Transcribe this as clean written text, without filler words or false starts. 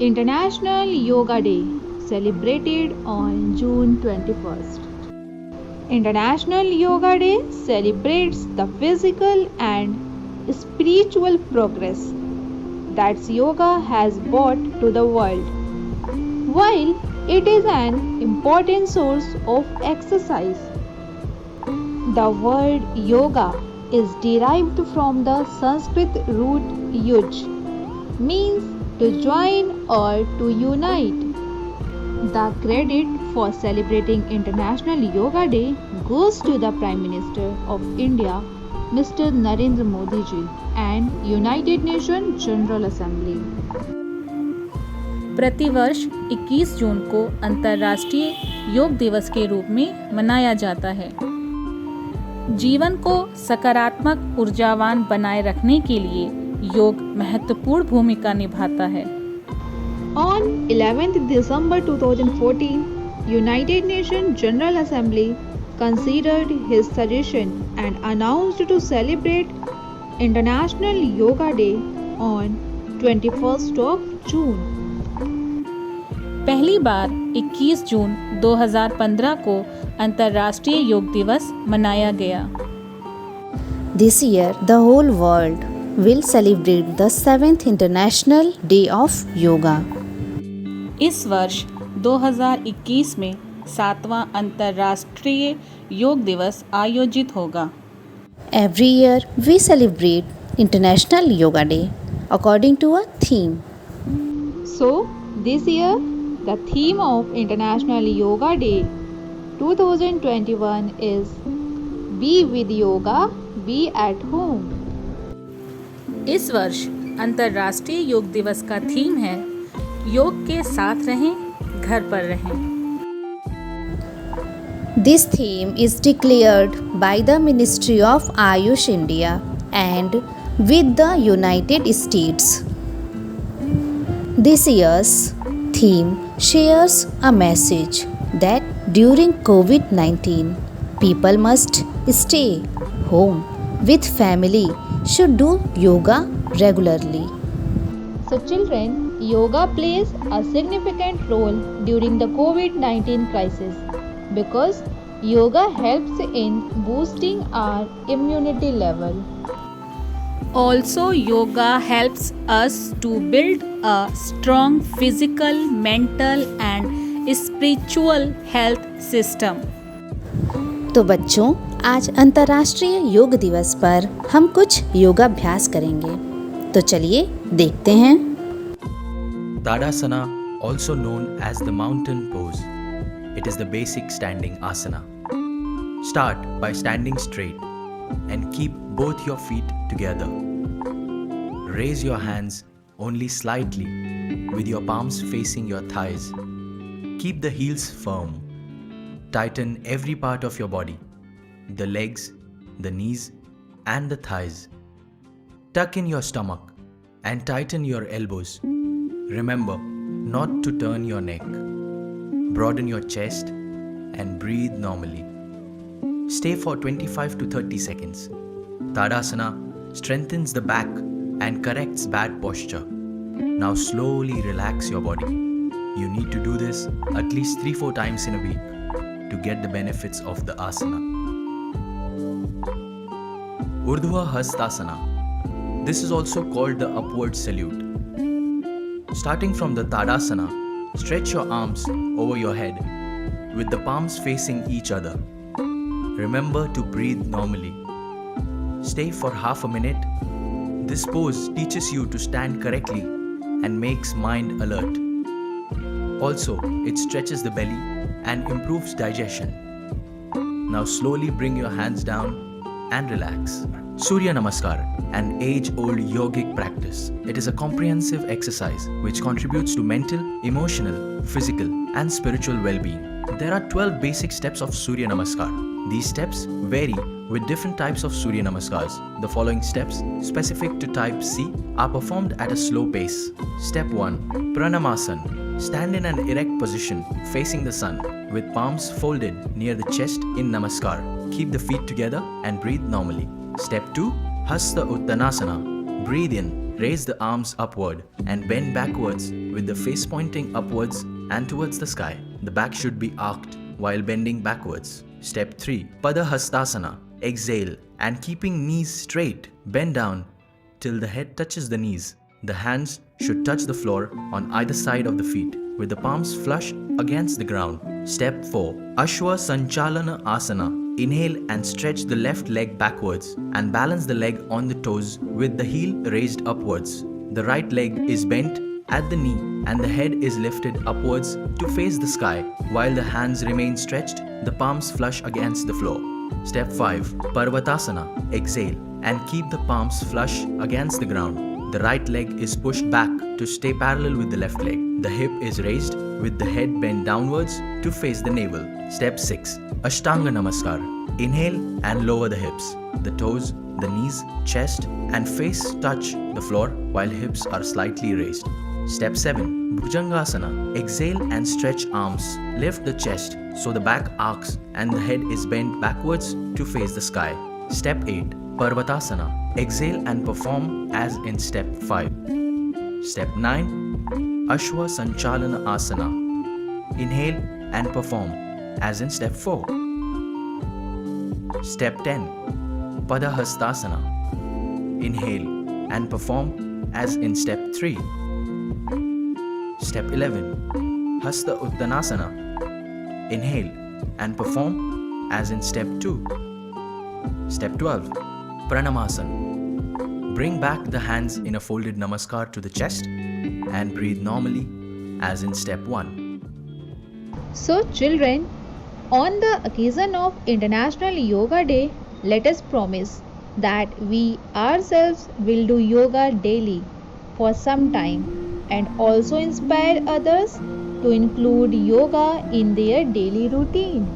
International Yoga Day, celebrated on June 21st. International Yoga Day celebrates the physical and spiritual progress that yoga has brought to the world. While it is an important source of exercise, the word yoga is derived from the Sanskrit root yuj, means to join or to unite. The credit for celebrating International Yoga Day goes to the Prime Minister of India, Mr. Narendra Modi ji, and United Nations General Assembly. प्रतिवर्ष 21 जून को अंतर्राष्ट्रीय योग दिवस के रूप में मनाया जाता है। जीवन को सकारात्मक ऊर्जावान बनाए रखने के लिए योग महत्वपूर्ण भूमिका निभाता है। On 11th December 2014, United Nations General Assembly considered his suggestion and announced to celebrate International Yoga Day on 21st of June. पहली बार 21 जून 2015 को अंतर्राष्ट्रीय योग दिवस मनाया गया। This year, the whole world will celebrate the 7th International Day of Yoga. इस वर्ष 2021 में 7वां अंतर्राष्ट्रीय योग दिवस आयोजित होगा। Every year, we celebrate International Yoga Day according to a theme. So, this year, the theme of International Yoga Day 2021 is Be with Yoga, Be at Home. इस वर्ष अंतर्राष्ट्रीय योग दिवस का थीम है योग के साथ रहें, घर पर रहें। This theme is declared by the Ministry of Ayush India and with the United States. This year's theme shares a message that during COVID-19, people must stay home with family, should do yoga regularly. So, children, yoga plays a significant role during the COVID-19 crisis because yoga helps in boosting our immunity level. Also, yoga helps us to build a strong physical, mental and spiritual health system. तो बच्चों, आज अंतर्राष्ट्रीय योग दिवस पर हम कुछ योगाभ्यास करेंगे। तो चलिए देखते हैं। Tadasana, also known as the mountain pose. It is the basic standing asana. Start by standing straight and keep both your feet together. Raise your hands only slightly with your palms facing your thighs. Keep the heels firm. Tighten every part of your body, the legs, the knees and the thighs. Tuck in your stomach and tighten your elbows. Remember not to turn your neck. Broaden your chest and breathe normally. Stay for 25 to 30 seconds. Tadasana strengthens the back and corrects bad posture. Now slowly relax your body. You need to do this at least 3-4 times in a week to get the benefits of the asana. Urdhva Hastasana. This is also called the upward salute. Starting from the Tadasana, stretch your arms over your head with the palms facing each other. Remember to breathe normally. Stay for half a minute. This pose teaches you to stand correctly and makes mind alert. Also, it stretches the belly and improves digestion. Now slowly bring your hands down and relax. Surya Namaskar, an age-old yogic practice. It is a comprehensive exercise which contributes to mental, emotional, physical and spiritual well-being. There are 12 basic steps of Surya Namaskar. These steps vary with different types of Surya Namaskars. The following steps, specific to type C, are performed at a slow pace. Step 1. Pranamasana. Stand in an erect position facing the sun with palms folded near the chest in Namaskar. Keep the feet together and breathe normally. Step 2. Hasta Uttanasana. Breathe in, raise the arms upward and bend backwards with the face pointing upwards and towards the sky. The back should be arched while bending backwards. Step 3. Padahastasana. Exhale and keeping knees straight, bend down till the head touches the knees. The hands should touch the floor on either side of the feet, with the palms flush against the ground. Step 4. Ashwa Sanchalana Asana. Inhale and stretch the left leg backwards and balance the leg on the toes with the heel raised upwards. The right leg is bent at the knee and the head is lifted upwards to face the sky while the hands remain stretched, the palms flush against the floor. Step 5. Parvatasana. Exhale and keep the palms flush against the ground. The right leg is pushed back to stay parallel with the left leg. The hip is raised with the head bent downwards to face the navel. Step 6. Ashtanga Namaskar. Inhale and lower the hips. The toes, the knees, chest and face touch the floor while hips are slightly raised. Step 7. Bhujangasana. Exhale and stretch arms. Lift the chest so the back arcs and the head is bent backwards to face the sky. Step 8. Parvatasana. Exhale and perform as in Step 5. Step 9. Ashwa Sanchalana Asana. Inhale and perform as in Step 4. Step 10. Padahastasana. Inhale and perform as in Step 3. Step 11. Hasta Uttanasana. Inhale and perform as in Step 2. Step 12. Pranamasana. Bring back the hands in a folded namaskar to the chest and breathe normally as in Step 1. So children, on the occasion of International Yoga Day, let us promise that we ourselves will do yoga daily for some time and also inspire others to include yoga in their daily routine.